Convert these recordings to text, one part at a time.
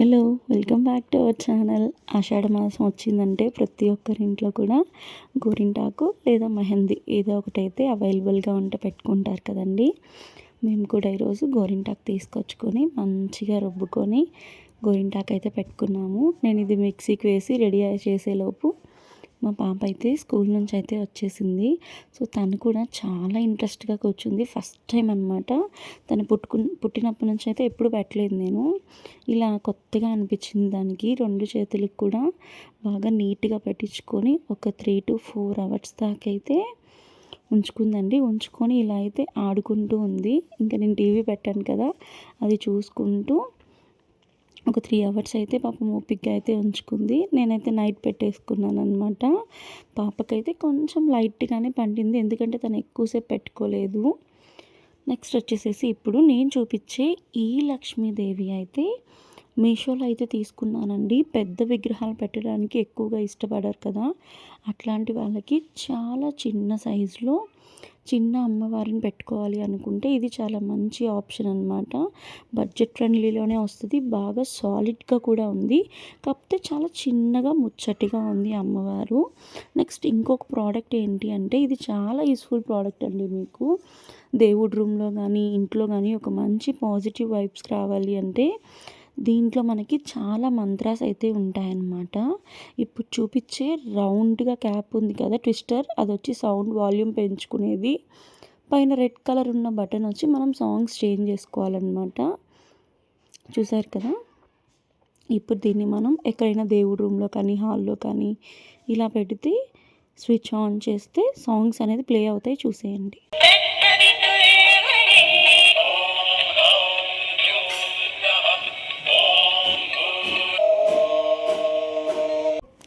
Hello, welcome back to our channel. ఆషాఢ మాసం వచ్చిందంటే ప్రతి ఒక్కరి ఇంట్లో కూడా గోరింటాకు లేదా మెహందీ ఏదో ఒకటైతే అవైలబుల్గా ఉంటే పెట్టుకుంటారు కదండి. మేము కూడా ఈరోజు గోరింటాకు తీసుకొచ్చుకొని మంచిగా రుబ్బుకొని గోరింటాకు అయితే పెట్టుకున్నాము. నేను ఇది మిక్సీకి వేసి రెడీ చేసేలోపు మా పాప అయితే స్కూల్ నుంచి అయితే వచ్చేసింది. సో తను కూడా చాలా ఇంట్రెస్ట్గా కూర్చుంది. ఫస్ట్ టైం అనమాట. తను పుట్టినప్పటి నుంచి అయితే ఎప్పుడు పెట్టలేదు నేను. ఇలా కొత్తగా అనిపించింది దానికి. 2 చేతులకు కూడా బాగా నీట్గా పెట్టించుకొని ఒక 3 to 4 అవర్స్ దాకా అయితే ఉంచుకుందండి. ఉంచుకొని ఇలా అయితే ఆడుకుంటూ ఉంది. ఇంకా నేను టీవీ పెట్టాను కదా, అది చూసుకుంటూ ఒక 3 అవర్స్ అయితే పాపం ఓపికగా అయితే ఉంచుకుంది. నేనైతే నైట్ పెట్టేసుకున్నాను అనమాట. పాపకైతే కొంచెం లైట్గానే పండింది, ఎందుకంటే తను ఎక్కువసేపు పెట్టుకోలేదు. నెక్స్ట్ వచ్చేసేసి ఇప్పుడు నేను చూపించే ఈ లక్ష్మీదేవి అయితే మీషోలో అయితే తీసుకున్నానండి. పెద్ద విగ్రహాలు పెట్టడానికి ఎక్కువగా ఇష్టపడరు కదా, అట్లాంటి వాళ్ళకి చాలా చిన్న సైజులో చిన్న అమ్మవారిని పెట్టుకోవాలి అనుకుంటే ఇది చాలా మంచి ఆప్షన్ అనమాట. బడ్జెట్ ఫ్రెండ్లీలోనే వస్తుంది, బాగా సాలిడ్గా కూడా ఉంది. కాకపోతే చాలా చిన్నగా ముచ్చటిగా ఉంది అమ్మవారు. నెక్స్ట్ ఇంకొక ప్రోడక్ట్ ఏంటి అంటే, ఇది చాలా యూస్ఫుల్ ప్రోడక్ట్ అండి. మీకు దేవుడి రూమ్లో కానీ ఇంట్లో కానీ ఒక మంచి పాజిటివ్ వైబ్స్ రావాలి అంటే దీంట్లో మనకి చాలా మంత్రాస్ అయితే ఉంటాయన్నమాట. ఇప్పుడు చూపించే రౌండ్గా క్యాప్ ఉంది కదా ట్విస్టర్, అది వచ్చి సౌండ్ వాల్యూమ్ పెంచుకునేది. పైన రెడ్ కలర్ ఉన్న బటన్ వచ్చి మనం సాంగ్స్ చేంజ్ చేసుకోవాలన్నమాట. చూసారు కదా. ఇప్పుడు దీన్ని మనం ఎక్కడైనా దేవుడి రూమ్లో కానీ హాల్లో కానీ ఇలా పెడితే స్విచ్ ఆన్ చేస్తే సాంగ్స్ అనేది ప్లే అవుతాయి, చూసేయండి.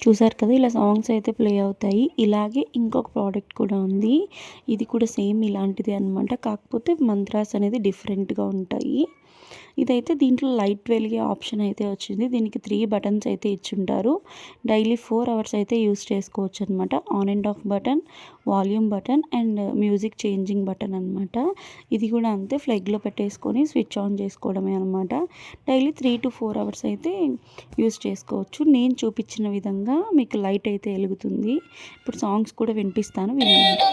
చూసారు కదా, ఇలా సాంగ్స్ అయితే ప్లే అవుతాయి. ఇలాగే ఇంకొక ప్రోడక్ట్ కూడా ఉంది. ఇది కూడా సేమ్ ఇలాంటిది అనమాట, కాకపోతే మంత్రాస్ అనేది డిఫరెంట్గా ఉంటాయి. ఇదైతే దీంట్లో లైట్ వెలిగే ఆప్షన్ అయితే వచ్చింది. దీనికి 3 బటన్స్ అయితే ఇచ్చుంటారు. డైలీ 4 అవర్స్ అయితే యూస్ చేసుకోవచ్చు అనమాట. On and of button, volume button and music changing button అనమాట. ఇది కూడా అంతే, ఫ్లెగ్లో పెట్టేసుకొని స్విచ్ ఆన్ చేసుకోవడమే అనమాట. డైలీ 3 to 4 అవర్స్ అయితే యూస్ చేసుకోవచ్చు. నేను చూపించిన విధంగా మీకు లైట్ అయితే వెలుగుతుంది. ఇప్పుడు సాంగ్స్ కూడా వినిపిస్తాను, వినండి.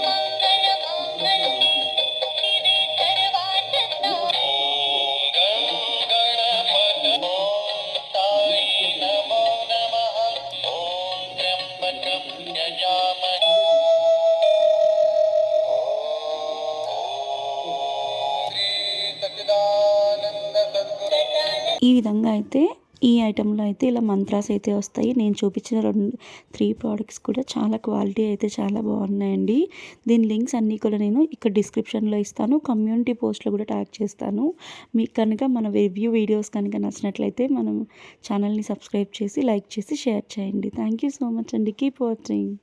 ఈ విధంగా అయితే ఈ ఐటెంలో అయితే ఇలా మంత్రాస్ అయితే వస్తాయి. నేను చూపించిన 3 ప్రోడక్ట్స్ కూడా చాలా క్వాలిటీ అయితే చాలా బాగున్నాయండి. దీని లింక్స్ అన్నీ కూడా నేను ఇక్కడ డిస్క్రిప్షన్లో ఇస్తాను, కమ్యూనిటీ పోస్ట్లో కూడా ట్యాగ్ చేస్తాను. మీకు కనుక మన రివ్యూ వీడియోస్ కనుక నచ్చినట్లయితే మనం ఛానల్ని సబ్స్క్రైబ్ చేసి లైక్ చేసి షేర్ చేయండి. థ్యాంక్ యూ సో మచ్ అండి. Keep watching.